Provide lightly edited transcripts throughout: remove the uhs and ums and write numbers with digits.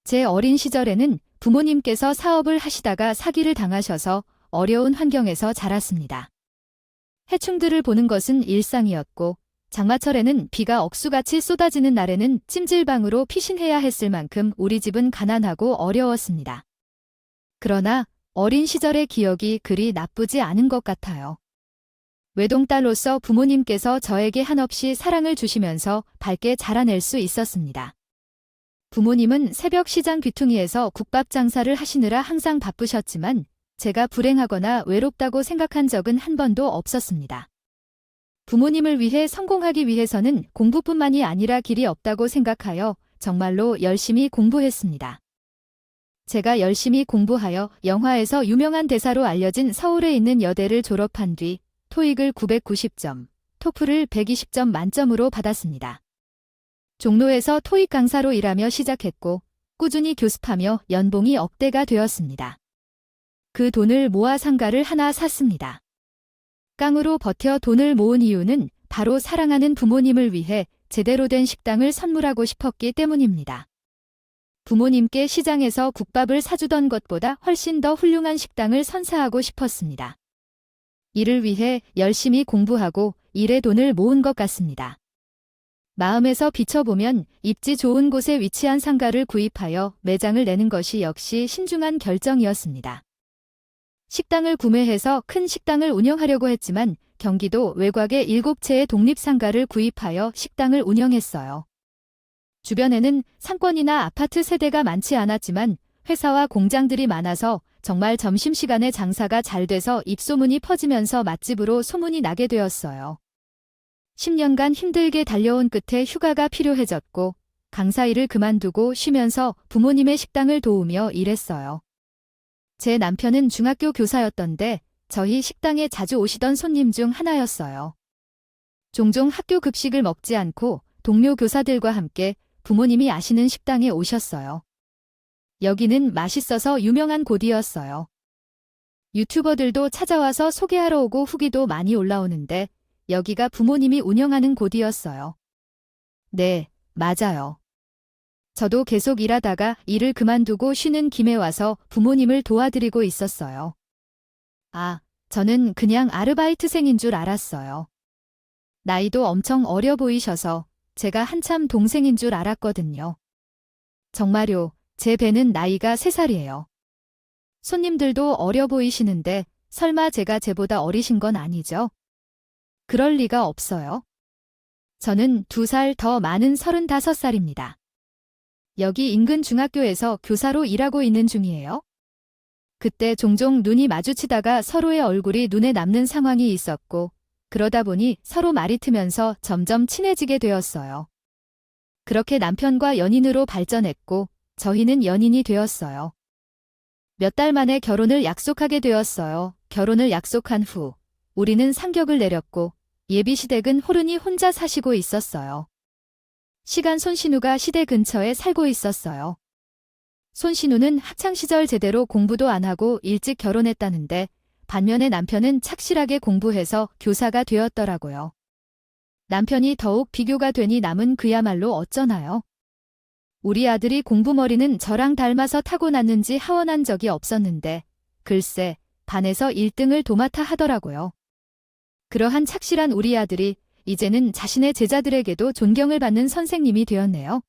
제 어린 시절에는 부모님께서 사업을 하시다가 사기를 당하셔서 어려운 환경에서 자랐습니다. 해충들을 보는 것은 일상이었고 장마철에는 비가 억수같이 쏟아지는 날에는 찜질방으로 피신해야 했을 만큼 우리 집은 가난하고 어려웠습니다. 그러나 어린 시절의 기억이 그리 나쁘지 않은 것 같아요. 외동딸로서 부모님께서 저에게 한없이 사랑을 주시면서 밝게 자라낼 수 있었습니다. 부모님은 새벽 시장 귀퉁이에서 국밥 장사를 하시느라 항상 바쁘셨지만 제가 불행하거나 외롭다고 생각한 적은 한 번도 없었습니다. 부모님을 위해 성공하기 위해서는 공부뿐만이 아니라 길이 없다고 생각하여 정말로 열심히 공부했습니다. 제가 열심히 공부하여 영화에서 유명한 대사로 알려진 서울에 있는 여대를 졸업한 뒤 토익을 990점, 토플을 120점 만점으로 받았습니다. 종로에서 토익 강사로 일하며 시작했고 꾸준히 교습하며 연봉이 억대가 되었습니다. 그 돈을 모아 상가를 하나 샀습니다. 깡으로 버텨 돈을 모은 이유는 바로 사랑하는 부모님을 위해 제대로 된 식당을 선물하고 싶었기 때문입니다. 부모님께 시장에서 국밥을 사주던 것보다 훨씬 더 훌륭한 식당을 선사하고 싶었습니다. 이를 위해 열심히 공부하고 일에 돈을 모은 것 같습니다. 마음에서 비춰보면 입지 좋은 곳에 위치한 상가를 구입하여 매장을 내는 것이 역시 신중한 결정이었습니다. 식당을 구매해서 큰 식당을 운영하려고 했지만 경기도 외곽에 7채의 독립상가를 구입하여 식당을 운영했어요. 주변에는 상권이나 아파트 세대가 많지 않았지만 회사와 공장들이 많아서 정말 점심시간에 장사가 잘 돼서 입소문이 퍼지면서 맛집으로 소문이 나게 되었어요. 10년간 힘들게 달려온 끝에 휴가가 필요해졌고 강사 일을 그만두고 쉬면서 부모님의 식당을 도우며 일했어요. 제 남편은 중학교 교사였던데 저희 식당에 자주 오시던 손님 중 하나였어요. 종종 학교 급식을 먹지 않고 동료 교사들과 함께 부모님이 아시는 식당에 오셨어요. 여기는 맛있어서 유명한 곳이었어요. 유튜버들도 찾아와서 소개하러 오고 후기도 많이 올라오는데 여기가 부모님이 운영하는 곳이었어요. 네, 맞아요. 저도 계속 일하다가 일을 그만두고 쉬는 김에 와서 부모님을 도와드리고 있었어요. 아, 저는 그냥 아르바이트생인 줄 알았어요. 나이도 엄청 어려 보이셔서 제가 한참 동생인 줄 알았거든요. 정말요, 제 배는 나이가 3살이에요. 손님들도 어려 보이시는데 설마 제가 쟤보다 어리신 건 아니죠? 그럴 리가 없어요. 저는 2살 더 많은 35살입니다. 여기 인근 중학교에서 교사로 일하고 있는 중이에요. 그때 종종 눈이 마주치다가 서로의 얼굴이 눈에 남는 상황이 있었고 그러다 보니 서로 말이 트면서 점점 친해지게 되었어요. 그렇게 남편과 연인으로 발전했고 저희는 연인이 되었어요. 몇 달 만에 결혼을 약속하게 되었어요. 결혼을 약속한 후 우리는 상격을 내렸고 예비시댁은 호른이 혼자 사시고 있었어요. 시간 손신우가 시댁 근처에 살고 있었어요. 손신우는 학창시절 제대로 공부도 안 하고 일찍 결혼했다는데 반면에 남편은 착실하게 공부해서 교사가 되었더라고요. 남편이 더욱 비교가 되니 남은 그야말로 어쩌나요? 우리 아들이 공부머리는 저랑 닮아서 타고났는지 하원한 적이 없었는데 글쎄 반에서 1등을 도맡아 하더라고요. 그러한 착실한 우리 아들이 이제는 자신의 제자들에게도 존경을 받는 선생님이 되었네요.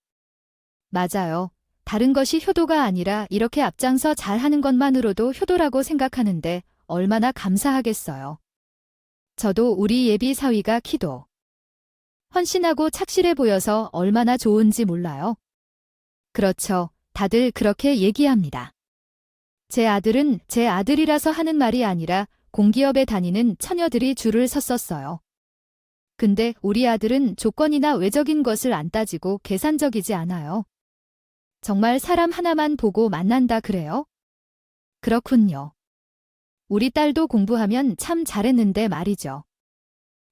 맞아요. 다른 것이 효도가 아니라 이렇게 앞장서 잘하는 것만으로도 효도라고 생각하는데 얼마나 감사하겠어요. 저도 우리 예비 사위가 키도 헌신하고 착실해 보여서 얼마나 좋은지 몰라요. 그렇죠. 다들 그렇게 얘기합니다. 제 아들은 제 아들이라서 하는 말이 아니라 공기업에 다니는 처녀들이 줄을 섰었어요. 근데 우리 아들은 조건이나 외적인 것을 안 따지고 계산적이지 않아요. 정말 사람 하나만 보고 만난다 그래요? 그렇군요. 우리 딸도 공부하면 참 잘했는데 말이죠.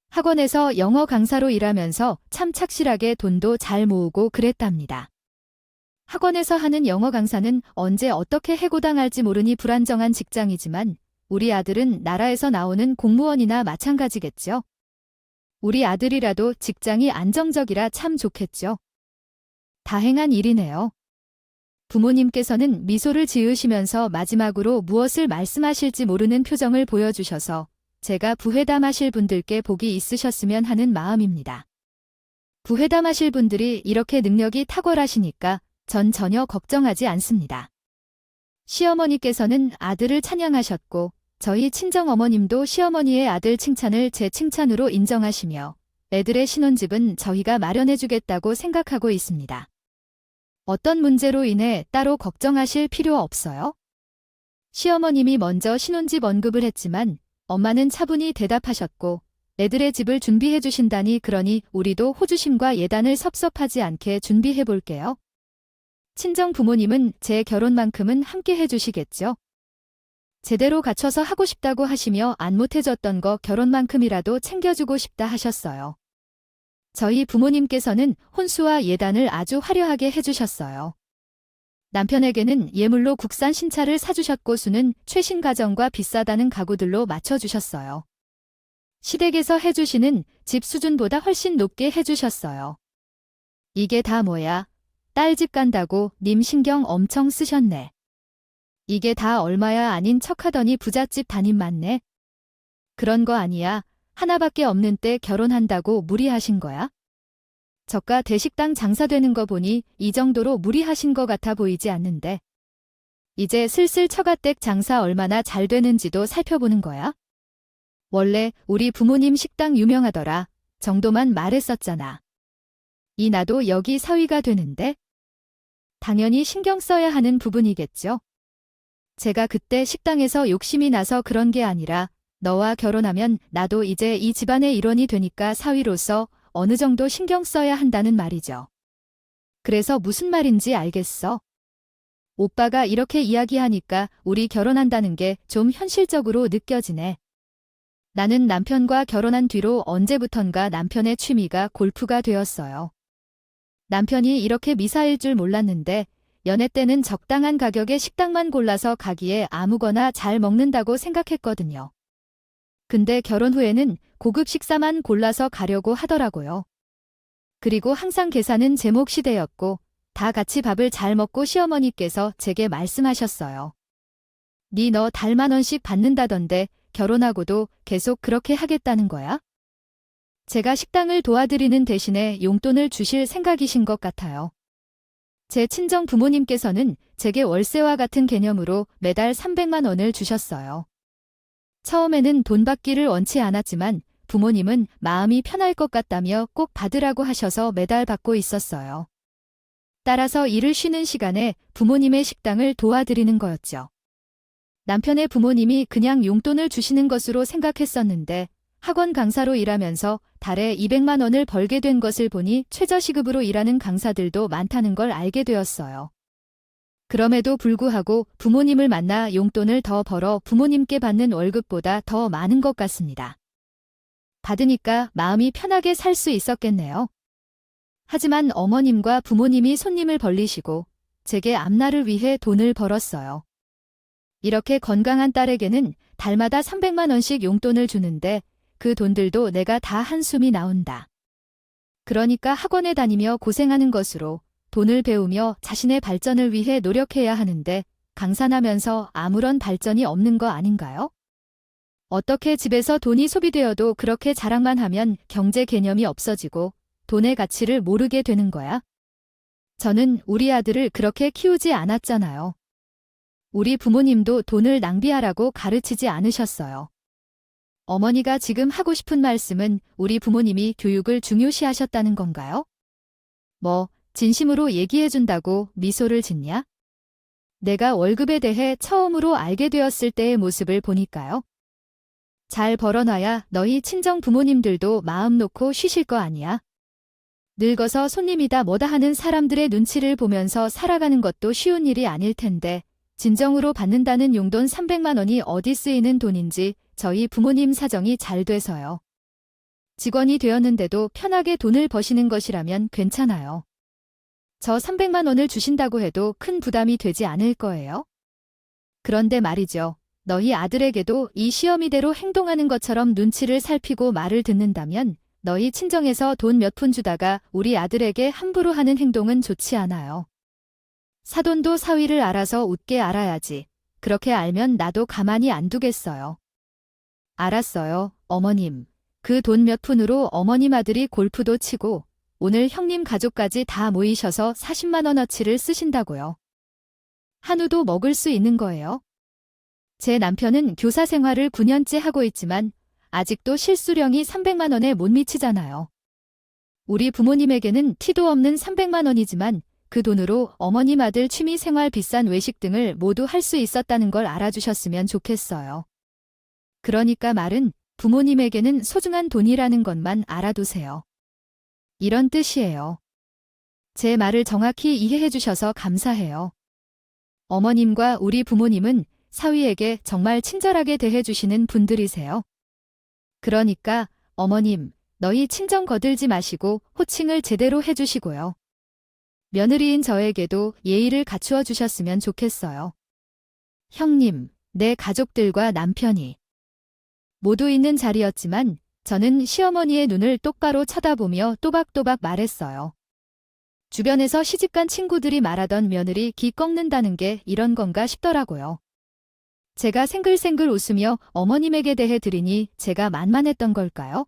학원에서 영어 강사로 일하면서 참 착실하게 돈도 잘 모으고 그랬답니다. 학원에서 하는 영어 강사는 언제 어떻게 해고당할지 모르니 불안정한 직장이지만 우리 아들은 나라에서 나오는 공무원이나 마찬가지겠죠. 우리 아들이라도 직장이 안정적이라 참 좋겠죠. 다행한 일이네요. 부모님께서는 미소를 지으시면서 마지막으로 무엇을 말씀하실지 모르는 표정을 보여주셔서 제가 부회담하실 분들께 복이 있으셨으면 하는 마음입니다. 부회담하실 분들이 이렇게 능력이 탁월하시니까 전 전혀 걱정하지 않습니다. 시어머니께서는 아들을 찬양하셨고 저희 친정어머님도 시어머니의 아들 칭찬을 제 칭찬으로 인정하시며 애들의 신혼집은 저희가 마련해주겠다고 생각하고 있습니다. 어떤 문제로 인해 따로 걱정하실 필요 없어요. 시어머님이 먼저 신혼집 언급을 했지만 엄마는 차분히 대답하셨고 애들의 집을 준비해 주신다니 그러니 우리도 호주심과 예단을 섭섭하지 않게 준비해 볼게요. 친정 부모님은 제 결혼만큼은 함께 해주시겠죠. 제대로 갖춰서 하고 싶다고 하시며 안 못해줬던 거 결혼만큼이라도 챙겨주고 싶다 하셨어요. 저희 부모님께서는 혼수와 예단을 아주 화려하게 해주셨어요. 남편에게는 예물로 국산 신차를 사주셨고 수는 최신 가전과 비싸다는 가구들로 맞춰주셨어요. 시댁에서 해주시는 집 수준보다 훨씬 높게 해주셨어요. 이게 다 뭐야? 딸 집 간다고 님 신경 엄청 쓰셨네. 이게 다 얼마야 아닌 척하더니 부잣집 담임 맞네. 그런 거 아니야. 하나밖에 없는 때 결혼한다고 무리하신 거야? 저가 대식당 장사되는 거 보니 이 정도로 무리하신 거 같아 보이지 않는데. 이제 슬슬 처가댁 장사 얼마나 잘 되는지도 살펴보는 거야? 원래 우리 부모님 식당 유명하더라 정도만 말했었잖아. 이 나도 여기 사위가 되는데? 당연히 신경 써야 하는 부분이겠죠. 제가 그때 식당에서 욕심이 나서 그런 게 아니라 너와 결혼하면 나도 이제 이 집안의 일원이 되니까 사위로서 어느 정도 신경 써야 한다는 말이죠. 그래서 무슨 말인지 알겠어? 오빠가 이렇게 이야기하니까 우리 결혼한다는 게 좀 현실적으로 느껴지네. 나는 남편과 결혼한 뒤로 언제부턴가 남편의 취미가 골프가 되었어요. 남편이 이렇게 미사일 줄 몰랐는데 연애 때는 적당한 가격의 식당만 골라서 가기에 아무거나 잘 먹는다고 생각했거든요. 근데 결혼 후에는 고급 식사만 골라서 가려고 하더라고요. 그리고 항상 계산은 제 몫이 되었고 다 같이 밥을 잘 먹고 시어머니께서 제게 말씀하셨어요. 니 너 달 10,000원씩 받는다던데 결혼하고도 계속 그렇게 하겠다는 거야? 제가 식당을 도와드리는 대신에 용돈을 주실 생각이신 것 같아요. 제 친정 부모님께서는 제게 월세와 같은 개념으로 매달 300만 원을 주셨어요. 처음에는 돈 받기를 원치 않았지만 부모님은 마음이 편할 것 같다며 꼭 받으라고 하셔서 매달 받고 있었어요. 따라서 일을 쉬는 시간에 부모님의 식당을 도와드리는 거였죠. 남편의 부모님이 그냥 용돈을 주시는 것으로 생각했었는데 학원 강사로 일하면서 달에 200만 원을 벌게 된 것을 보니 최저시급으로 일하는 강사들도 많다는 걸 알게 되었어요. 그럼에도 불구하고 부모님을 만나 용돈을 더 벌어 부모님께 받는 월급보다 더 많은 것 같습니다. 받으니까 마음이 편하게 살 수 있었겠네요. 하지만 어머님과 부모님이 손님을 벌리시고 제게 앞날을 위해 돈을 벌었어요. 이렇게 건강한 딸에게는 달마다 300만 원씩 용돈을 주는데 그 돈들도 내가 다 한숨이 나온다. 그러니까 학원에 다니며 고생하는 것으로 돈을 배우며 자신의 발전을 위해 노력해야 하는데 강산하면서 아무런 발전이 없는 거 아닌가요? 어떻게 집에서 돈이 소비되어도 그렇게 자랑만 하면 경제 개념이 없어지고 돈의 가치를 모르게 되는 거야? 저는 우리 아들을 그렇게 키우지 않았잖아요. 우리 부모님도 돈을 낭비하라고 가르치지 않으셨어요. 어머니가 지금 하고 싶은 말씀은 우리 부모님이 교육을 중요시하셨다는 건가요? 뭐, 진심으로 얘기해준다고 미소를 짓냐? 내가 월급에 대해 처음으로 알게 되었을 때의 모습을 보니까요. 잘 벌어놔야 너희 친정 부모님들도 마음 놓고 쉬실 거 아니야? 늙어서 손님이다 뭐다 하는 사람들의 눈치를 보면서 살아가는 것도 쉬운 일이 아닐 텐데 진정으로 받는다는 용돈 300만 원이 어디 쓰이는 돈인지 저희 부모님 사정이 잘 돼서요. 직원이 되었는데도 편하게 돈을 버시는 것이라면 괜찮아요. 저 300만 원을 주신다고 해도 큰 부담이 되지 않을 거예요. 그런데 말이죠. 너희 아들에게도 이 시어미대로 행동하는 것처럼 눈치를 살피고 말을 듣는다면 너희 친정에서 돈 몇 푼 주다가 우리 아들에게 함부로 하는 행동은 좋지 않아요. 사돈도 사위를 알아서 웃게 알아야지. 그렇게 알면 나도 가만히 안 두겠어요. 알았어요, 어머님. 그 돈 몇 푼으로 어머님 아들이 골프도 치고 오늘 형님 가족까지 다 모이셔서 40만 원어치를 쓰신다고요. 한우도 먹을 수 있는 거예요? 제 남편은 교사 생활을 9년째 하고 있지만 아직도 실수령이 300만 원에 못 미치잖아요. 우리 부모님에게는 티도 없는 300만 원이지만 그 돈으로 어머님 아들 취미 생활 비싼 외식 등을 모두 할 수 있었다는 걸 알아주셨으면 좋겠어요. 그러니까 말은 부모님에게는 소중한 돈이라는 것만 알아두세요. 이런 뜻이에요. 제 말을 정확히 이해해 주셔서 감사해요. 어머님과 우리 부모님은 사위에게 정말 친절하게 대해주시는 분들이세요. 그러니까 어머님, 너희 친정 거들지 마시고 호칭을 제대로 해주시고요. 며느리인 저에게도 예의를 갖추어 주셨으면 좋겠어요. 형님, 내 가족들과 남편이 모두 있는 자리였지만 저는 시어머니의 눈을 똑바로 쳐다보며 또박또박 말했어요. 주변에서 시집간 친구들이 말하던 며느리 기 꺾는다는 게 이런 건가 싶더라고요. 제가 생글생글 웃으며 어머님에게 대해 드리니 제가 만만했던 걸까요?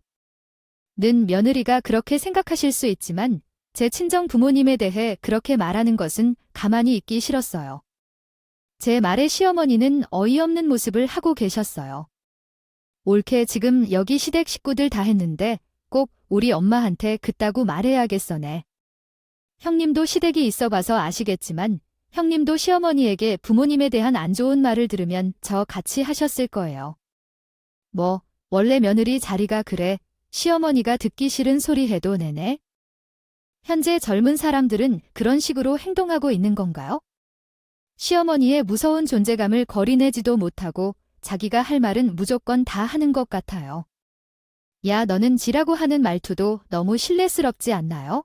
는 며느리가 그렇게 생각하실 수 있지만 제 친정 부모님에 대해 그렇게 말하는 것은 가만히 있기 싫었어요. 제 말에 시어머니는 어이없는 모습을 하고 계셨어요. 옳게 지금 여기 시댁 식구들 다 했는데 꼭 우리 엄마한테 그따구 말해야겠어네. 형님도 시댁이 있어봐서 아시겠지만 형님도 시어머니에게 부모님에 대한 안 좋은 말을 들으면 저 같이 하셨을 거예요. 뭐 원래 며느리 자리가 그래 시어머니가 듣기 싫은 소리 해도 내네. 현재 젊은 사람들은 그런 식으로 행동하고 있는 건가요? 시어머니의 무서운 존재감을 거리내지도 못하고 자기가 할 말은 무조건 다 하는 것 같아요. 야, 너는 지라고 하는 말투도 너무 신뢰스럽지 않나요?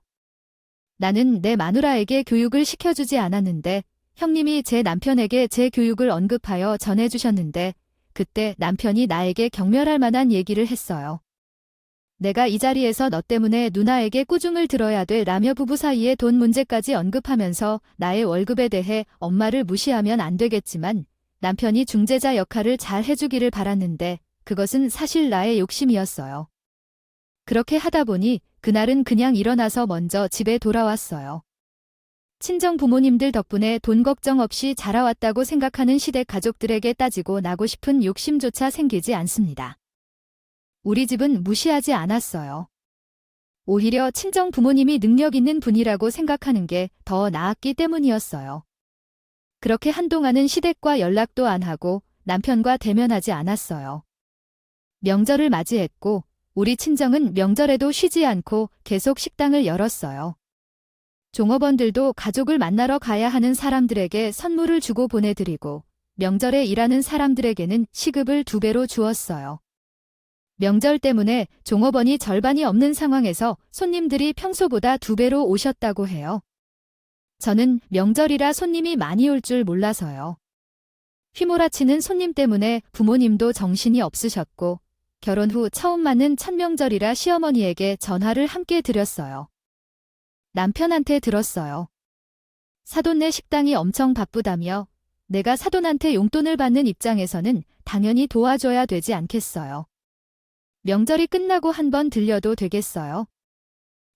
나는 내 마누라에게 교육을 시켜주지 않았는데 형님이 제 남편에게 제 교육을 언급하여 전해주셨는데 그때 남편이 나에게 경멸할 만한 얘기를 했어요. 내가 이 자리에서 너 때문에 누나에게 꾸중을 들어야 돼 라며 부부 사이의 돈 문제까지 언급하면서 나의 월급에 대해 엄마를 무시하면 안 되겠지만 남편이 중재자 역할을 잘 해주기를 바랐는데 그것은 사실 나의 욕심이었어요. 그렇게 하다 보니 그날은 그냥 일어나서 먼저 집에 돌아왔어요. 친정 부모님들 덕분에 돈 걱정 없이 자라왔다고 생각하는 시댁 가족들에게 따지고 나고 싶은 욕심조차 생기지 않습니다. 우리 집은 무시하지 않았어요. 오히려 친정 부모님이 능력 있는 분이라고 생각하는 게 더 나았기 때문이었어요. 그렇게 한동안은 시댁과 연락도 안 하고 남편과 대면하지 않았어요. 명절을 맞이했고 우리 친정은 명절에도 쉬지 않고 계속 식당을 열었어요. 종업원들도 가족을 만나러 가야 하는 사람들에게 선물을 주고 보내드리고 명절에 일하는 사람들에게는 시급을 2배로 주었어요. 명절 때문에 종업원이 절반이 없는 상황에서 손님들이 평소보다 2배로 오셨다고 해요. 저는 명절이라 손님이 많이 올 줄 몰라서요. 휘몰아치는 손님 때문에 부모님도 정신이 없으셨고 결혼 후 처음 맞는 첫 명절이라 시어머니에게 전화를 함께 드렸어요. 남편한테 들었어요. 사돈네 식당이 엄청 바쁘다며 내가 사돈한테 용돈을 받는 입장에서는 당연히 도와줘야 되지 않겠어요. 명절이 끝나고 한번 들려도 되겠어요?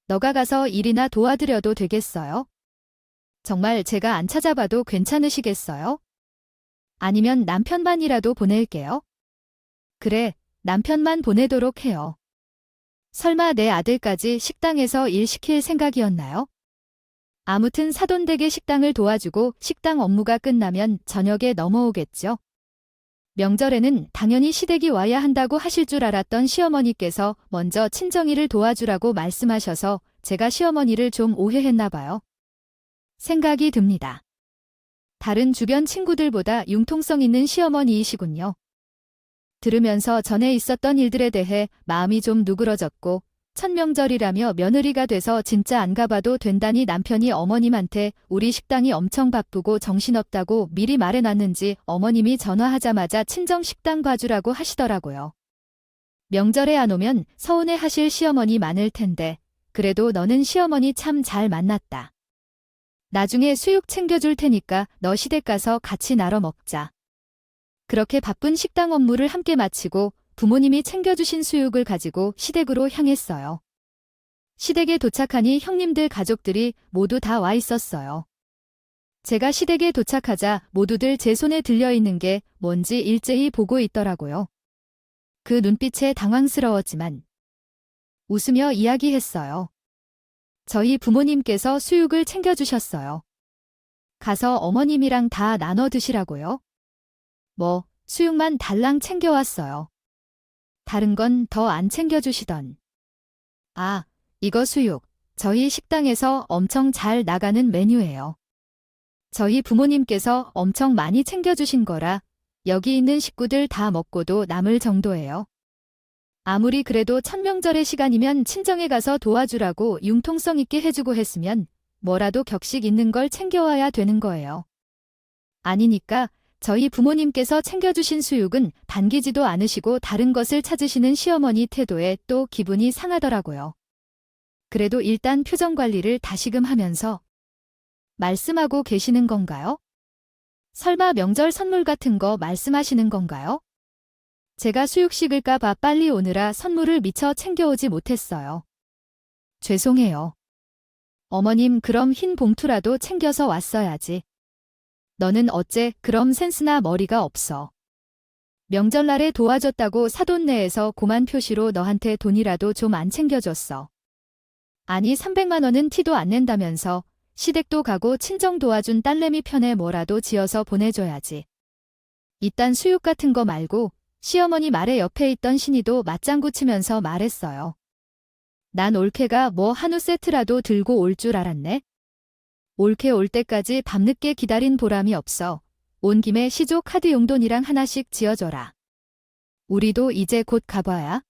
너가 가서 일이나 도와드려도 되겠어요? 정말 제가 안 찾아봐도 괜찮으시겠어요? 아니면 남편만이라도 보낼게요. 그래, 남편만 보내도록 해요. 설마 내 아들까지 식당에서 일 시킬 생각이었나요? 아무튼 사돈댁의 식당을 도와주고 식당 업무가 끝나면 저녁에 넘어오겠죠. 명절에는 당연히 시댁이 와야 한다고 하실 줄 알았던 시어머니께서 먼저 친정일을 도와주라고 말씀하셔서 제가 시어머니를 좀 오해했나 봐요. 생각이 듭니다. 다른 주변 친구들보다 융통성 있는 시어머니이시군요. 들으면서 전에 있었던 일들에 대해 마음이 좀 누그러졌고 첫 명절이라며 며느리가 돼서 진짜 안 가봐도 된다니 남편이 어머님한테 우리 식당이 엄청 바쁘고 정신없다고 미리 말해놨는지 어머님이 전화하자마자 친정 식당 봐주라고 하시더라고요. 명절에 안 오면 서운해 하실 시어머니 많을 텐데 그래도 너는 시어머니 참 잘 만났다. 나중에 수육 챙겨줄 테니까 너 시댁 가서 같이 나눠 먹자. 그렇게 바쁜 식당 업무를 함께 마치고 부모님이 챙겨주신 수육을 가지고 시댁으로 향했어요. 시댁에 도착하니 형님들 가족들이 모두 다 와 있었어요. 제가 시댁에 도착하자 모두들 제 손에 들려있는 게 뭔지 일제히 보고 있더라고요. 그 눈빛에 당황스러웠지만 웃으며 이야기했어요. 저희 부모님께서 수육을 챙겨주셨어요. 가서 어머님이랑 다 나눠 드시라고요. 뭐, 수육만 달랑 챙겨왔어요. 다른 건 더 안 챙겨주시던. 아, 이거 수육. 저희 식당에서 엄청 잘 나가는 메뉴예요. 저희 부모님께서 엄청 많이 챙겨주신 거라 여기 있는 식구들 다 먹고도 남을 정도예요. 아무리 그래도 첫 명절의 시간이면 친정에 가서 도와주라고 융통성 있게 해주고 했으면 뭐라도 격식 있는 걸 챙겨와야 되는 거예요. 아니니까 저희 부모님께서 챙겨주신 수육은 반기지도 않으시고 다른 것을 찾으시는 시어머니 태도에 또 기분이 상하더라고요. 그래도 일단 표정 관리를 다시금 하면서 말씀하고 계시는 건가요? 설마 명절 선물 같은 거 말씀하시는 건가요? 제가 수육 식을까봐 빨리 오느라 선물을 미처 챙겨오지 못했어요. 죄송해요. 어머님 그럼 흰 봉투라도 챙겨서 왔어야지. 너는 어째 그럼 센스나 머리가 없어. 명절날에 도와줬다고 사돈 내에서 고만 표시로 너한테 돈이라도 좀 안 챙겨줬어. 아니 300만 원은 티도 안 낸다면서 시댁도 가고 친정 도와준 딸내미 편에 뭐라도 지어서 보내줘야지. 이딴 수육 같은 거 말고 시어머니 말에 옆에 있던 신이도 맞장구 치면서 말했어요. 난 올케가 뭐 한우 세트라도 들고 올 줄 알았네. 올케 올 때까지 밤늦게 기다린 보람이 없어. 온 김에 시조 카드 용돈이랑 하나씩 지어줘라. 우리도 이제 곧 가봐야.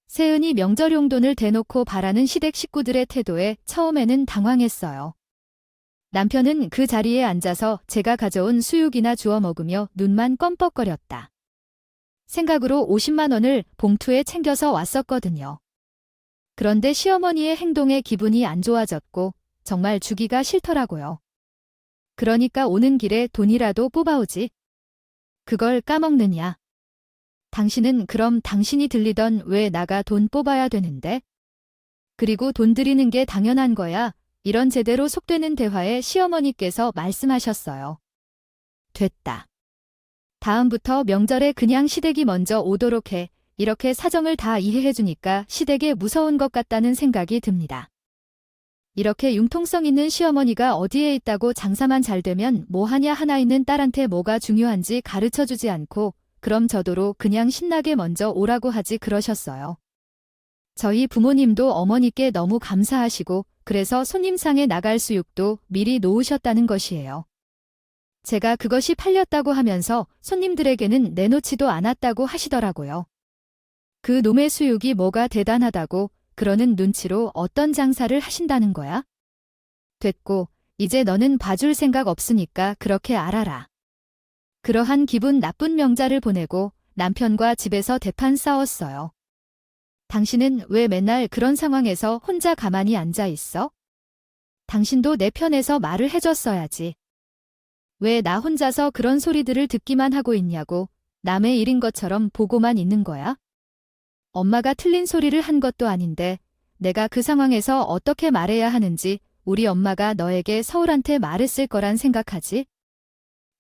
세은이 명절 용돈을 대놓고 바라는 시댁 식구들의 태도에 처음에는 당황했어요. 남편은 그 자리에 앉아서 제가 가져온 수육이나 주워 먹으며 눈만 껌뻑거렸다. 생각으로 50만 원을 봉투에 챙겨서 왔었거든요. 그런데 시어머니의 행동에 기분이 안 좋아졌고 정말 주기가 싫더라고요. 그러니까 오는 길에 돈이라도 뽑아오지. 그걸 까먹느냐. 당신은 그럼 당신이 들리던 왜 나가 돈 뽑아야 되는데? 그리고 돈 드리는 게 당연한 거야. 이런 제대로 속되는 대화에 시어머니께서 말씀하셨어요. 됐다. 다음부터 명절에 그냥 시댁이 먼저 오도록 해. 이렇게 사정을 다 이해해주니까 시댁에 무서운 것 같다는 생각이 듭니다. 이렇게 융통성 있는 시어머니가 어디에 있다고 장사만 잘 되면 뭐하냐 하나 있는 딸한테 뭐가 중요한지 가르쳐주지 않고 그럼 저도로 그냥 신나게 먼저 오라고 하지 그러셨어요. 저희 부모님도 어머니께 너무 감사하시고 그래서 손님상에 나갈 수육도 미리 놓으셨다는 것이에요. 제가 그것이 팔렸다고 하면서 손님들에게는 내놓지도 않았다고 하시더라고요. 그 놈의 수육이 뭐가 대단하다고 그러는 눈치로 어떤 장사를 하신다는 거야? 됐고, 이제 너는 봐줄 생각 없으니까 그렇게 알아라. 그러한 기분 나쁜 명절을 보내고 남편과 집에서 대판 싸웠어요. 당신은 왜 맨날 그런 상황에서 혼자 가만히 앉아 있어? 당신도 내 편에서 말을 해줬어야지. 왜 나 혼자서 그런 소리들을 듣기만 하고 있냐고 남의 일인 것처럼 보고만 있는 거야? 엄마가 틀린 소리를 한 것도 아닌데 내가 그 상황에서 어떻게 말해야 하는지 우리 엄마가 너에게 서울한테 말했을 거란 생각하지?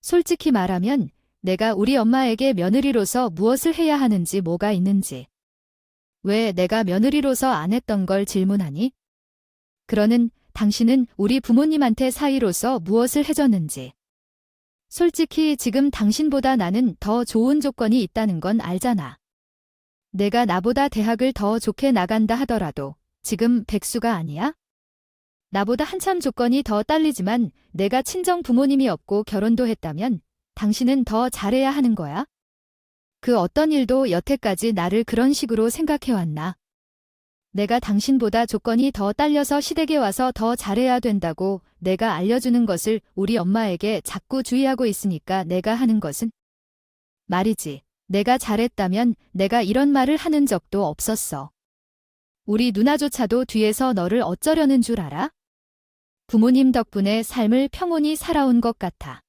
솔직히 말하면 내가 우리 엄마에게 며느리로서 무엇을 해야 하는지 뭐가 있는지. 왜 내가 며느리로서 안 했던 걸 질문하니? 그러는 당신은 우리 부모님한테 사위로서 무엇을 해줬는지. 솔직히 지금 당신보다 나는 더 좋은 조건이 있다는 건 알잖아. 내가 나보다 대학을 더 좋게 나간다 하더라도 지금 백수가 아니야? 나보다 한참 조건이 더 딸리지만 내가 친정 부모님이 없고 결혼도 했다면 당신은 더 잘해야 하는 거야? 그 어떤 일도 여태까지 나를 그런 식으로 생각해왔나? 내가 당신보다 조건이 더 딸려서 시댁에 와서 더 잘해야 된다고 내가 알려주는 것을 우리 엄마에게 자꾸 주의하고 있으니까 내가 하는 것은? 말이지. 내가 잘했다면 내가 이런 말을 하는 적도 없었어. 우리 누나조차도 뒤에서 너를 어쩌려는 줄 알아? 부모님 덕분에 삶을 평온히 살아온 것 같아.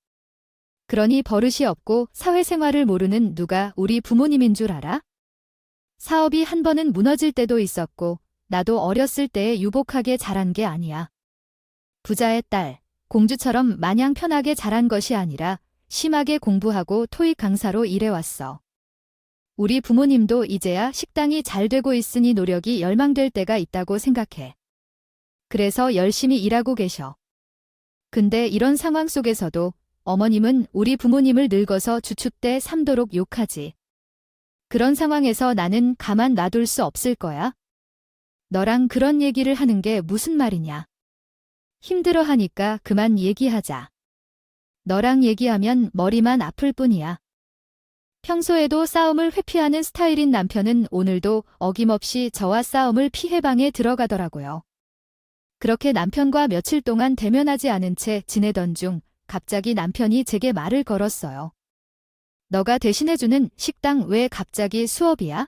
그러니 버릇이 없고 사회생활을 모르는 누가 우리 부모님인 줄 알아? 사업이 한 번은 무너질 때도 있었고 나도 어렸을 때에 유복하게 자란 게 아니야. 부자의 딸, 공주처럼 마냥 편하게 자란 것이 아니라 심하게 공부하고 토익 강사로 일해왔어. 우리 부모님도 이제야 식당이 잘 되고 있으니 노력이 열망될 때가 있다고 생각해. 그래서 열심히 일하고 계셔. 근데 이런 상황 속에서도 어머님은 우리 부모님을 늙어서 주춧대 삼도록 욕하지. 그런 상황에서 나는 가만 놔둘 수 없을 거야. 너랑 그런 얘기를 하는 게 무슨 말이냐. 힘들어하니까 그만 얘기하자. 너랑 얘기하면 머리만 아플 뿐이야. 평소에도 싸움을 회피하는 스타일인 남편은 오늘도 어김없이 저와 싸움을 피해 방에 들어가더라고요. 그렇게 남편과 며칠 동안 대면하지 않은 채 지내던 중 갑자기 남편이 제게 말을 걸었어요. 너가 대신해주는 식당 왜 갑자기 수업이야?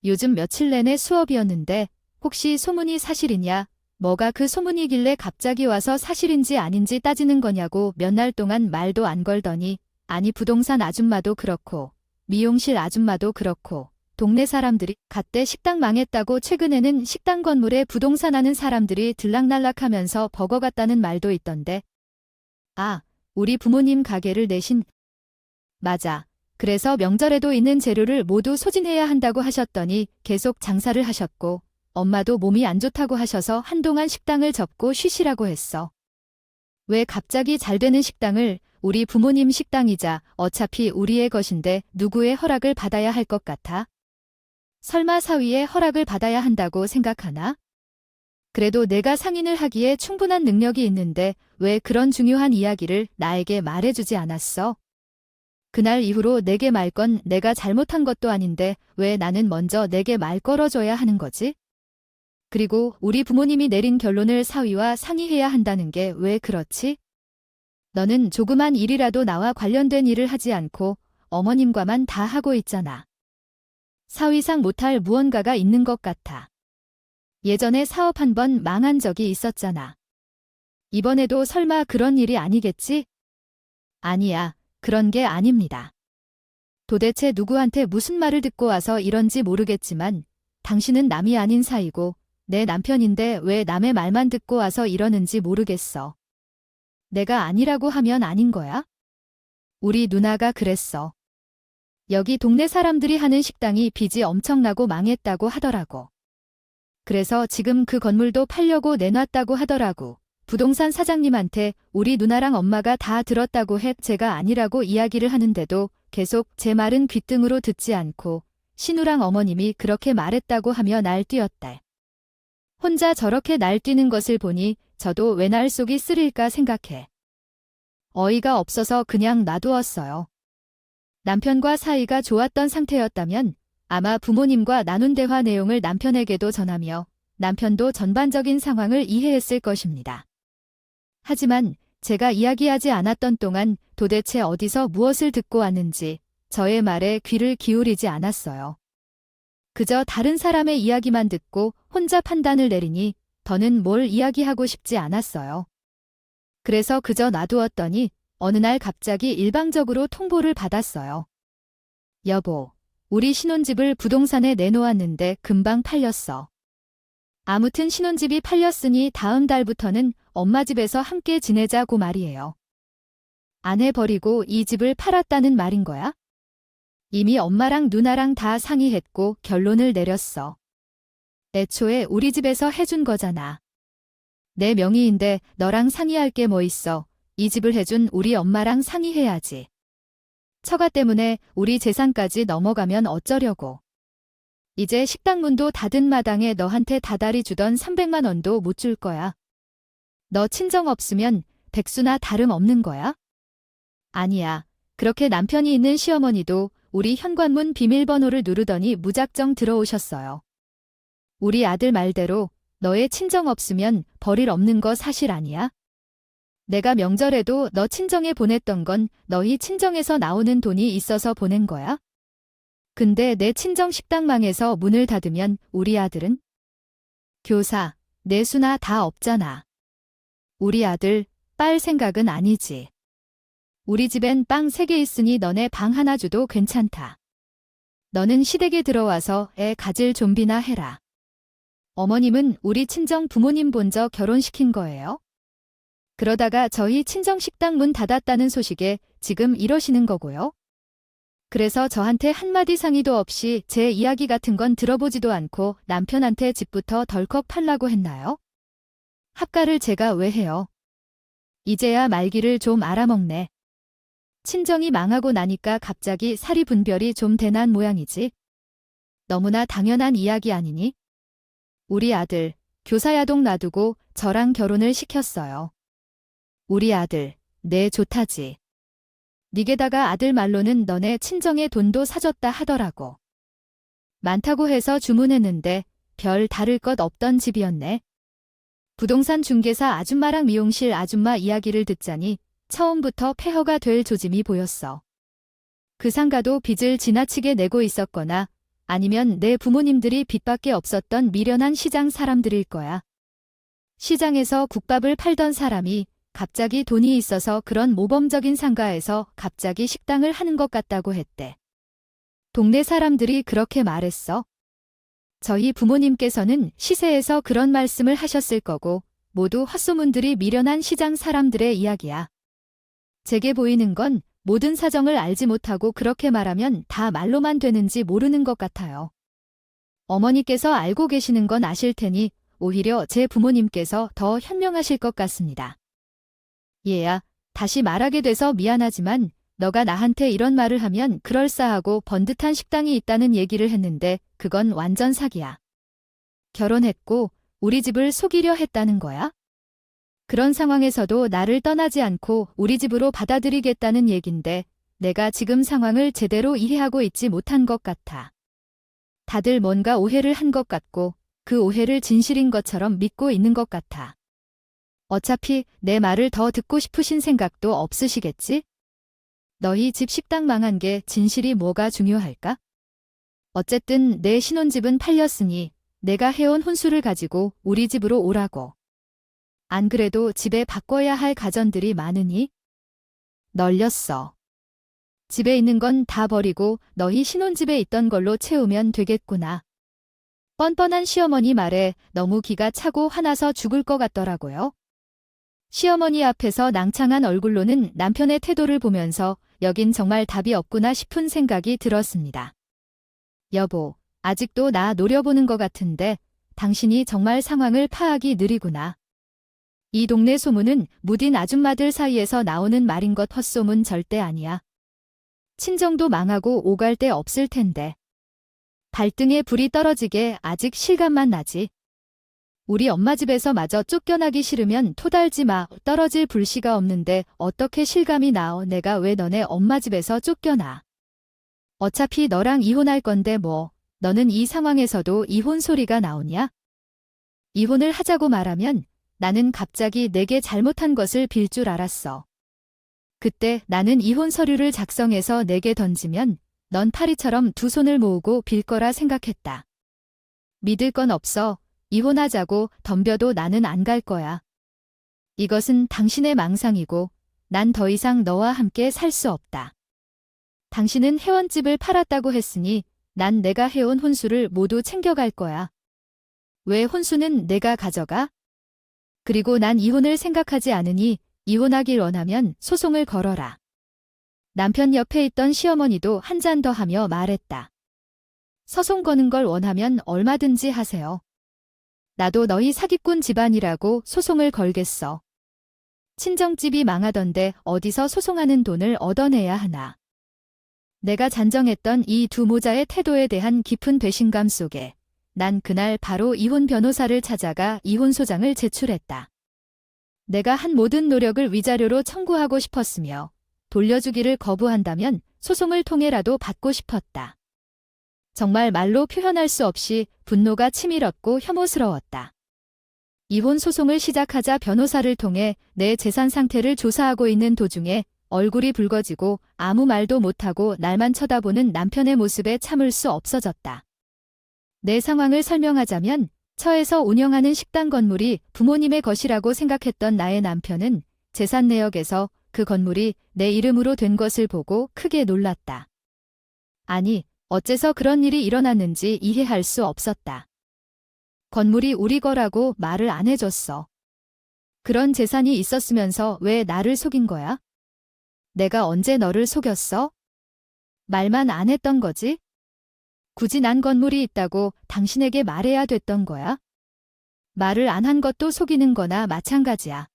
요즘 며칠 내내 수업이었는데 혹시 소문이 사실이냐? 뭐가 그 소문이길래 갑자기 와서 사실인지 아닌지 따지는 거냐고 몇 날 동안 말도 안 걸더니 아니 부동산 아줌마도 그렇고 미용실 아줌마도 그렇고 동네 사람들이 갓대 식당 망했다고 최근에는 식당 건물에 부동산 하는 사람들이 들락날락하면서 버거 같다는 말도 있던데. 아, 우리 부모님 가게를 내신. 맞아. 그래서 명절에도 있는 재료를 모두 소진해야 한다고 하셨더니 계속 장사를 하셨고 엄마도 몸이 안 좋다고 하셔서 한동안 식당을 접고 쉬시라고 했어. 왜 갑자기 잘 되는 식당을 우리 부모님 식당이자 어차피 우리의 것인데 누구의 허락을 받아야 할 것 같아? 설마 사위의 허락을 받아야 한다고 생각하나? 그래도 내가 상인을 하기에 충분한 능력이 있는데 왜 그런 중요한 이야기를 나에게 말해주지 않았어? 그날 이후로 내게 말 건 내가 잘못한 것도 아닌데 왜 나는 먼저 내게 말 걸어줘야 하는 거지? 그리고 우리 부모님이 내린 결론을 사위와 상의해야 한다는 게 왜 그렇지? 너는 조그만 일이라도 나와 관련된 일을 하지 않고 어머님과만 다 하고 있잖아. 사위상 못할 무언가가 있는 것 같아. 예전에 사업 한 번 망한 적이 있었잖아. 이번에도 설마 그런 일이 아니겠지? 아니야, 그런 게 아닙니다. 도대체 누구한테 무슨 말을 듣고 와서 이런지 모르겠지만 당신은 남이 아닌 사이고 내 남편인데 왜 남의 말만 듣고 와서 이러는지 모르겠어. 내가 아니라고 하면 아닌 거야? 우리 누나가 그랬어. 여기 동네 사람들이 하는 식당이 빚이 엄청나고 망했다고 하더라고. 그래서 지금 그 건물도 팔려고 내놨다고 하더라고. 부동산 사장님한테 우리 누나랑 엄마가 다 들었다고 해 제가 아니라고 이야기를 하는데도 계속 제 말은 귓등으로 듣지 않고 신우랑 어머님이 그렇게 말했다고 하며 날뛰었대. 혼자 저렇게 날뛰는 것을 보니 저도 왜 날 속이 쓰릴까 생각해. 어이가 없어서 그냥 놔두었어요. 남편과 사이가 좋았던 상태였다면 아마 부모님과 나눈 대화 내용을 남편에게도 전하며 남편도 전반적인 상황을 이해했을 것입니다. 하지만 제가 이야기하지 않았던 동안 도대체 어디서 무엇을 듣고 왔는지 저의 말에 귀를 기울이지 않았어요. 그저 다른 사람의 이야기만 듣고 혼자 판단을 내리니 더는 뭘 이야기하고 싶지 않았어요. 그래서 그저 놔두었더니 어느 날 갑자기 일방적으로 통보를 받았어요. 여보, 우리 신혼집을 부동산에 내놓았는데 금방 팔렸어. 아무튼 신혼집이 팔렸으니 다음 달부터는 엄마 집에서 함께 지내자고 말이에요. 아내 버리고 이 집을 팔았다는 말인 거야? 이미 엄마랑 누나랑 다 상의했고 결론을 내렸어. 애초에 우리 집에서 해준 거잖아. 내 명의인데 너랑 상의할 게 뭐 있어. 이 집을 해준 우리 엄마랑 상의해야지. 처가 때문에 우리 재산까지 넘어가면 어쩌려고. 이제 식당 문도 닫은 마당에 너한테 다달이 주던 300만 원도 못 줄 거야. 너 친정 없으면 백수나 다름없는 거야? 아니야. 그렇게 남편이 있는 시어머니도 우리 현관문 비밀번호를 누르더니 무작정 들어오셨어요. 우리 아들 말대로 너의 친정 없으면 버릴 없는 거 사실 아니야? 내가 명절에도 너 친정에 보냈던 건 너희 친정에서 나오는 돈이 있어서 보낸 거야? 근데 내 친정 식당 망해서 문을 닫으면 우리 아들은? 교사, 내수나 다 없잖아. 우리 아들, 빨 생각은 아니지. 우리 집엔 빵 3개 있으니 너네 방 하나 줘도 괜찮다. 너는 시댁에 들어와서 애 가질 좀비나 해라. 어머님은 우리 친정 부모님 본저 결혼시킨 거예요? 그러다가 저희 친정 식당 문 닫았다는 소식에 지금 이러시는 거고요. 그래서 저한테 한마디 상의도 없이 제 이야기 같은 건 들어보지도 않고 남편한테 집부터 덜컥 팔라고 했나요? 합가를 제가 왜 해요? 이제야 말귀를 좀 알아먹네. 친정이 망하고 나니까 갑자기 사리 분별이 좀 대난 모양이지. 너무나 당연한 이야기 아니니? 우리 아들, 교사야동 놔두고 저랑 결혼을 시켰어요. 우리 아들, 네 좋다지. 니게다가 아들 말로는 너네 친정에 돈도 사줬다 하더라고. 많다고 해서 주문했는데 별 다를 것 없던 집이었네. 부동산 중개사 아줌마랑 미용실 아줌마 이야기를 듣자니 처음부터 폐허가 될 조짐이 보였어. 그 상가도 빚을 지나치게 내고 있었거나 아니면 내 부모님들이 빚밖에 없었던 미련한 시장 사람들일 거야. 시장에서 국밥을 팔던 사람이 갑자기 돈이 있어서 그런 모범적인 상가에서 갑자기 식당을 하는 것 같다고 했대. 동네 사람들이 그렇게 말했어. 저희 부모님께서는 시세에서 그런 말씀을 하셨을 거고 모두 헛소문들이 미련한 시장 사람들의 이야기야. 제게 보이는 건 모든 사정을 알지 못하고 그렇게 말하면 다 말로만 되는지 모르는 것 같아요. 어머니께서 알고 계시는 건 아실 테니 오히려 제 부모님께서 더 현명하실 것 같습니다. 얘야, 다시 말하게 돼서 미안하지만 너가 나한테 이런 말을 하면 그럴싸하고 번듯한 식당이 있다는 얘기를 했는데 그건 완전 사기야. 결혼했고 우리 집을 속이려 했다는 거야? 그런 상황에서도 나를 떠나지 않고 우리 집으로 받아들이겠다는 얘긴데 내가 지금 상황을 제대로 이해하고 있지 못한 것 같아. 다들 뭔가 오해를 한 것 같고 그 오해를 진실인 것처럼 믿고 있는 것 같아. 어차피 내 말을 더 듣고 싶으신 생각도 없으시겠지? 너희 집 식당 망한 게 진실이 뭐가 중요할까? 어쨌든 내 신혼집은 팔렸으니 내가 해온 혼수를 가지고 우리 집으로 오라고. 안 그래도 집에 바꿔야 할 가전들이 많으니? 널렸어. 집에 있는 건 다 버리고 너희 신혼집에 있던 걸로 채우면 되겠구나. 뻔뻔한 시어머니 말에 너무 기가 차고 화나서 죽을 것 같더라고요. 시어머니 앞에서 낭창한 얼굴로는 남편의 태도를 보면서 여긴 정말 답이 없구나 싶은 생각이 들었습니다. 여보, 아직도 나 노려보는 것 같은데 당신이 정말 상황을 파악이 느리구나. 이 동네 소문은 무딘 아줌마들 사이에서 나오는 말인 것 헛소문 절대 아니야. 친정도 망하고 오갈 데 없을 텐데. 발등에 불이 떨어지게 아직 실감만 나지. 우리 엄마 집에서 마저 쫓겨나기 싫으면 토달지 마. 떨어질 불씨가 없는데 어떻게 실감이 나어. 내가 왜 너네 엄마 집에서 쫓겨나. 어차피 너랑 이혼할 건데 뭐. 너는 이 상황에서도 이혼 소리가 나오냐? 이혼을 하자고 말하면 나는 갑자기 내게 잘못한 것을 빌 줄 알았어. 그때 나는 이혼 서류를 작성해서 내게 던지면 넌 파리처럼 두 손을 모으고 빌 거라 생각했다. 믿을 건 없어. 이혼하자고 덤벼도 나는 안 갈 거야. 이것은 당신의 망상이고 난 더 이상 너와 함께 살 수 없다. 당신은 회원집을 팔았다고 했으니 난 내가 해온 혼수를 모두 챙겨갈 거야. 왜 혼수는 내가 가져가? 그리고 난 이혼을 생각하지 않으니 이혼하길 원하면 소송을 걸어라. 남편 옆에 있던 시어머니도 한 잔 더 하며 말했다. 소송 거는 걸 원하면 얼마든지 하세요. 나도 너희 사기꾼 집안이라고 소송을 걸겠어. 친정집이 망하던데 어디서 소송하는 돈을 얻어내야 하나. 내가 잔정했던 이 두 모자의 태도에 대한 깊은 배신감 속에 난 그날 바로 이혼 변호사를 찾아가 이혼소장을 제출했다. 내가 한 모든 노력을 위자료로 청구하고 싶었으며 돌려주기를 거부한다면 소송을 통해라도 받고 싶었다. 정말 말로 표현할 수 없이 분노가 치밀었고 혐오스러웠다. 이혼 소송을 시작하자 변호사를 통해 내 재산 상태를 조사하고 있는 도중에 얼굴이 붉어지고 아무 말도 못하고 날만 쳐다보는 남편의 모습에 참을 수 없어졌다. 내 상황을 설명하자면 처에서 운영하는 식당 건물이 부모님의 것이라고 생각했던 나의 남편은 재산 내역에서 그 건물이 내 이름으로 된 것을 보고 크게 놀랐다. 아니, 어째서 그런 일이 일어났는지 이해할 수 없었다. 건물이 우리 거라고 말을 안 해줬어. 그런 재산이 있었으면서 왜 나를 속인 거야? 내가 언제 너를 속였어? 말만 안 했던 거지? 굳이 난 건물이 있다고 당신에게 말해야 됐던 거야? 말을 안 한 것도 속이는 거나 마찬가지야.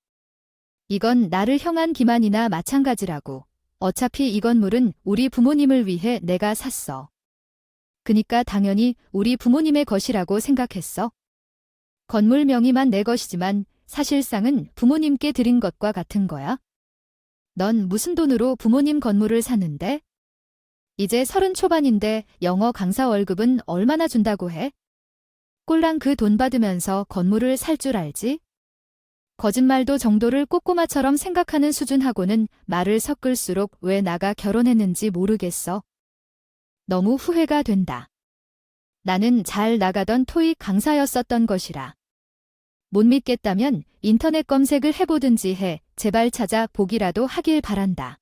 이건 나를 향한 기만이나 마찬가지라고. 어차피 이 건물은 우리 부모님을 위해 내가 샀어. 그니까 당연히 우리 부모님의 것이라고 생각했어. 건물 명의만 내 것이지만 사실상은 부모님께 드린 것과 같은 거야. 넌 무슨 돈으로 부모님 건물을 샀는데? 이제 30 초반인데 영어 강사 월급은 얼마나 준다고 해? 꼴랑 그 돈 받으면서 건물을 살 줄 알지? 거짓말도 정도를 꼬꼬마처럼 생각하는 수준하고는 말을 섞을수록 왜 나가 결혼했는지 모르겠어. 너무 후회가 된다. 나는 잘 나가던 토익 강사였었던 것이라. 못 믿겠다면 인터넷 검색을 해보든지 해. 제발 찾아 보기라도 하길 바란다.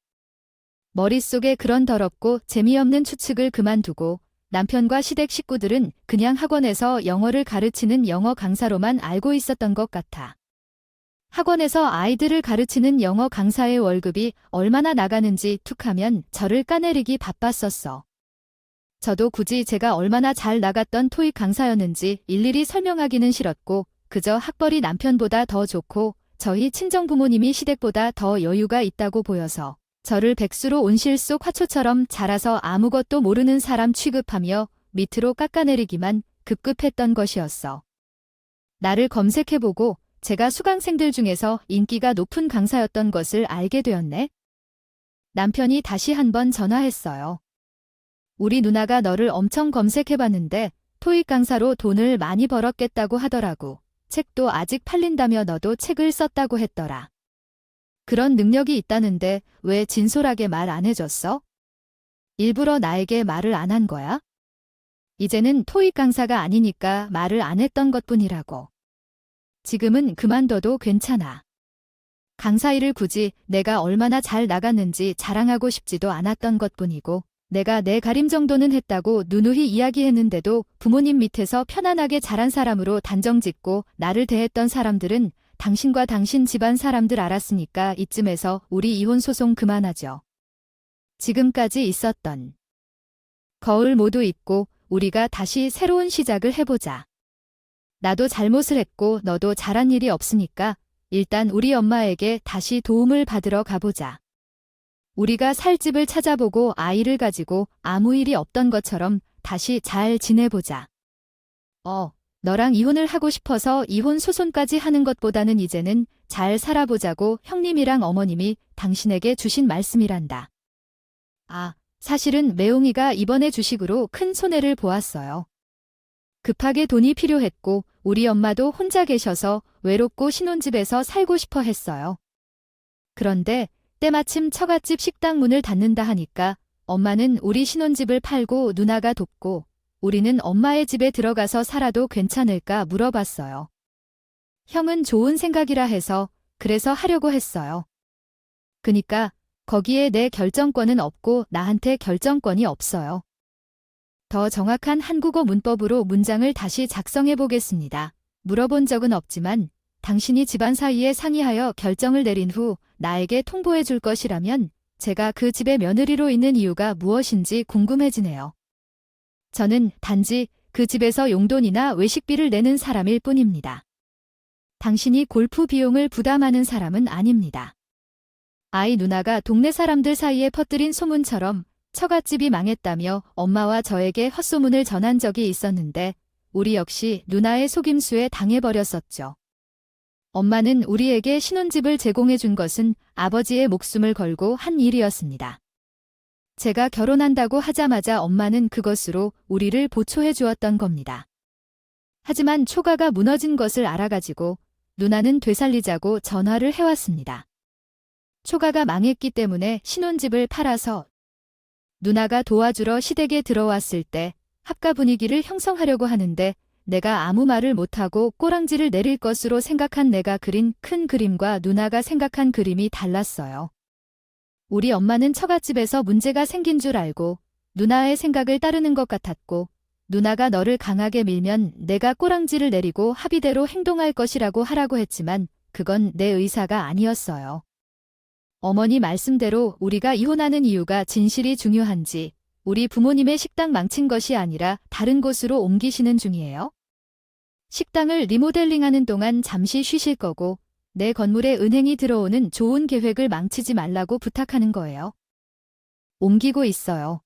머릿속에 그런 더럽고 재미없는 추측을 그만두고 남편과 시댁 식구들은 그냥 학원에서 영어를 가르치는 영어 강사로만 알고 있었던 것 같아. 학원에서 아이들을 가르치는 영어 강사의 월급이 얼마나 나가는지 툭하면 저를 까내리기 바빴었어. 저도 굳이 제가 얼마나 잘 나갔던 토익 강사였는지 일일이 설명하기는 싫었고 그저 학벌이 남편보다 더 좋고 저희 친정부모님이 시댁보다 더 여유가 있다고 보여서 저를 백수로 온실 속 화초처럼 자라서 아무것도 모르는 사람 취급하며 밑으로 깎아내리기만 급급했던 것이었어. 나를 검색해보고 제가 수강생들 중에서 인기가 높은 강사였던 것을 알게 되었네. 남편이 다시 한번 전화했어요. 우리 누나가 너를 엄청 검색해봤는데 토익 강사로 돈을 많이 벌었겠다고 하더라고. 책도 아직 팔린다며 너도 책을 썼다고 했더라. 그런 능력이 있다는데 왜 진솔하게 말 안 해줬어? 일부러 나에게 말을 안 한 거야? 이제는 토익 강사가 아니니까 말을 안 했던 것뿐이라고. 지금은 그만둬도 괜찮아. 강사 일을 굳이 내가 얼마나 잘 나갔는지 자랑하고 싶지도 않았던 것뿐이고 내가 내 가림 정도는 했다고 누누이 이야기했는데도 부모님 밑에서 편안하게 자란 사람으로 단정짓고 나를 대했던 사람들은 당신과 당신 집안 사람들 알았으니까 이쯤에서 우리 이혼 소송 그만하죠. 지금까지 있었던 거울 모두 잊고 우리가 다시 새로운 시작을 해보자. 나도 잘못을 했고 너도 잘한 일이 없으니까 일단 우리 엄마에게 다시 도움을 받으러 가보자. 우리가 살 집을 찾아보고 아이를 가지고 아무 일이 없던 것처럼 다시 잘 지내보자. 너랑 이혼을 하고 싶어서 이혼 소송까지 하는 것보다는 이제는 잘 살아보자고 형님이랑 어머님이 당신에게 주신 말씀이란다. 사실은 매웅이가 이번에 주식으로 큰 손해를 보았어요. 급하게 돈이 필요했고 우리 엄마도 혼자 계셔서 외롭고 신혼집에서 살고 싶어 했어요. 그런데 때마침 처갓집 식당 문을 닫는다 하니까 엄마는 우리 신혼집을 팔고 누나가 돕고 우리는 엄마의 집에 들어가서 살아도 괜찮을까 물어봤어요. 형은 좋은 생각이라 해서 그래서 하려고 했어요. 그니까 거기에 내 결정권은 없고 나한테 결정권이 없어요. 더 정확한 한국어 문법으로 문장을 다시 작성해 보겠습니다. 물어본 적은 없지만 당신이 집안 사이에 상의하여 결정을 내린 후 나에게 통보해 줄 것이라면 제가 그 집의 며느리로 있는 이유가 무엇인지 궁금해지네요. 저는 단지 그 집에서 용돈이나 외식비를 내는 사람일 뿐입니다. 당신이 골프 비용을 부담하는 사람은 아닙니다. 아이 누나가 동네 사람들 사이에 퍼뜨린 소문처럼 처갓집이 망했다며 엄마와 저에게 헛소문을 전한 적이 있었는데 우리 역시 누나의 속임수에 당해버렸었죠. 엄마는 우리에게 신혼집을 제공해 준 것은 아버지의 목숨을 걸고 한 일이었습니다. 제가 결혼한다고 하자마자 엄마는 그것으로 우리를 보초해 주었던 겁니다. 하지만 초가가 무너진 것을 알아가지고 누나는 되살리자고 전화를 해왔습니다. 초가가 망했기 때문에 신혼집을 팔아서 누나가 도와주러 시댁에 들어왔을 때 합가 분위기를 형성하려고 하는데 내가 아무 말을 못하고 꼬랑지를 내릴 것으로 생각한 내가 그린 큰 그림과 누나가 생각한 그림이 달랐어요. 우리 엄마는 처갓집에서 문제가 생긴 줄 알고 누나의 생각을 따르는 것 같았고, 누나가 너를 강하게 밀면 내가 꼬랑지를 내리고 합의대로 행동할 것이라고 하라고 했지만 그건 내 의사가 아니었어요. 어머니 말씀대로 우리가 이혼하는 이유가 진실이 중요한지 우리 부모님의 식당 망친 것이 아니라 다른 곳으로 옮기시는 중이에요. 식당을 리모델링하는 동안 잠시 쉬실 거고 내 건물에 은행이 들어오는 좋은 계획을 망치지 말라고 부탁하는 거예요. 옮기고 있어요.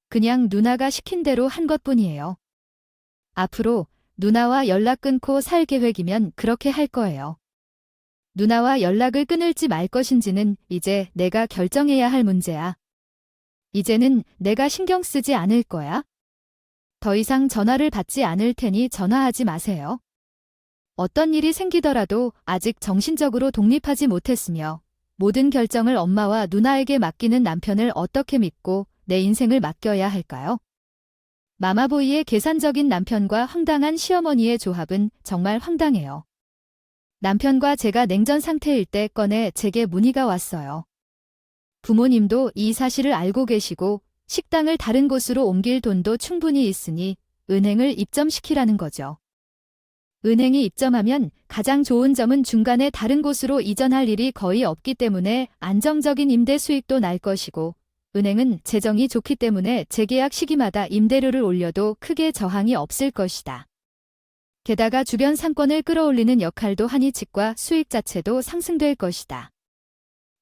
그냥 누나가 시킨 대로 한 것뿐이에요. 앞으로 누나와 연락 끊고 살 계획이면 그렇게 할 거예요. 누나와 연락을 끊을지 말 것인지는 이제 내가 결정해야 할 문제야. 이제는 내가 신경 쓰지 않을 거야. 더 이상 전화를 받지 않을 테니 전화하지 마세요. 어떤 일이 생기더라도 아직 정신적으로 독립하지 못했으며 모든 결정을 엄마와 누나에게 맡기는 남편을 어떻게 믿고 내 인생을 맡겨야 할까요? 마마보이의 계산적인 남편과 황당한 시어머니의 조합은 정말 황당해요. 남편과 제가 냉전 상태일 때 꺼내 제게 문의가 왔어요. 부모님도 이 사실을 알고 계시고 식당을 다른 곳으로 옮길 돈도 충분히 있으니 은행을 입점시키라는 거죠. 은행이 입점하면 가장 좋은 점은 중간에 다른 곳으로 이전할 일이 거의 없기 때문에 안정적인 임대 수익도 날 것이고, 은행은 재정이 좋기 때문에 재계약 시기마다 임대료를 올려도 크게 저항이 없을 것이다. 게다가 주변 상권을 끌어올리는 역할도 하니 집과 수익 자체도 상승될 것이다.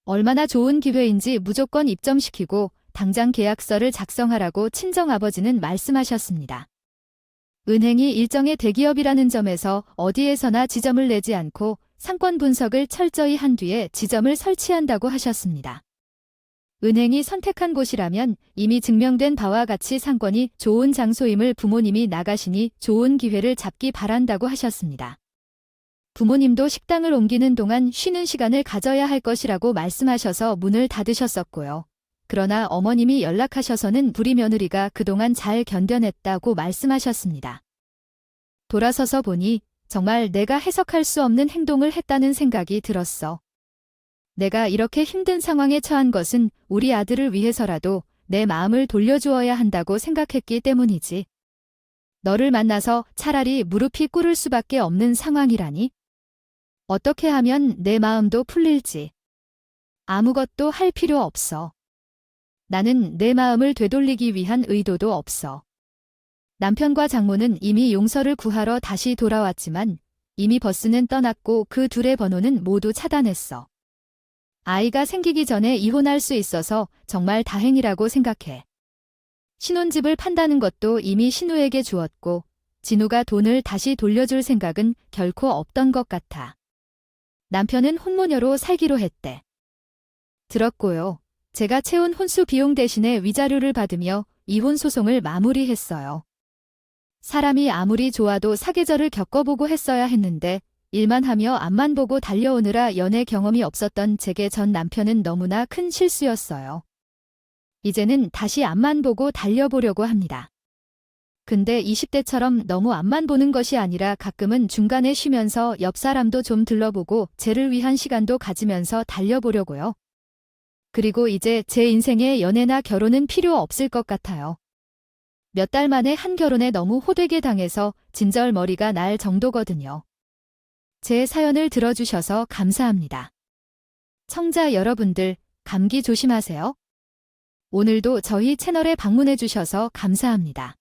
얼마나 좋은 기회인지 무조건 입점시키고 당장 계약서를 작성하라고 친정아버지는 말씀하셨습니다. 은행이 일정의 대기업이라는 점에서 어디에서나 지점을 내지 않고 상권 분석을 철저히 한 뒤에 지점을 설치한다고 하셨습니다. 은행이 선택한 곳이라면 이미 증명된 바와 같이 상권이 좋은 장소임을 부모님이 나가시니 좋은 기회를 잡기 바란다고 하셨습니다. 부모님도 식당을 옮기는 동안 쉬는 시간을 가져야 할 것이라고 말씀하셔서 문을 닫으셨었고요. 그러나 어머님이 연락하셔서는 부리 며느리가 그동안 잘 견뎌냈다고 말씀하셨습니다. 돌아서서 보니 정말 내가 해석할 수 없는 행동을 했다는 생각이 들었어. 내가 이렇게 힘든 상황에 처한 것은 우리 아들을 위해서라도 내 마음을 돌려주어야 한다고 생각했기 때문이지. 너를 만나서 차라리 무릎이 꿇을 수밖에 없는 상황이라니. 어떻게 하면 내 마음도 풀릴지. 아무것도 할 필요 없어. 나는 내 마음을 되돌리기 위한 의도도 없어. 남편과 장모는 이미 용서를 구하러 다시 돌아왔지만 이미 버스는 떠났고 그 둘의 번호는 모두 차단했어. 아이가 생기기 전에 이혼할 수 있어서 정말 다행이라고 생각해. 신혼집을 판다는 것도 이미 신우에게 주었고 진우가 돈을 다시 돌려줄 생각은 결코 없던 것 같아. 남편은 혼모녀로 살기로 했대. 들었고요. 제가 채운 혼수 비용 대신에 위자료를 받으며 이혼 소송을 마무리했어요. 사람이 아무리 좋아도 사계절을 겪어보고 했어야 했는데 일만 하며 앞만 보고 달려오느라 연애 경험이 없었던 제게 전 남편은 너무나 큰 실수였어요. 이제는 다시 앞만 보고 달려보려고 합니다. 근데 20대처럼 너무 앞만 보는 것이 아니라 가끔은 중간에 쉬면서 옆 사람도 좀 들러보고 쟤를 위한 시간도 가지면서 달려보려고요. 그리고 이제 제 인생에 연애나 결혼은 필요 없을 것 같아요. 몇 달 만에 한 결혼에 너무 호되게 당해서 진절머리가 날 정도거든요. 제 사연을 들어주셔서 감사합니다. 청자 여러분들, 감기 조심하세요. 오늘도 저희 채널에 방문해 주셔서 감사합니다.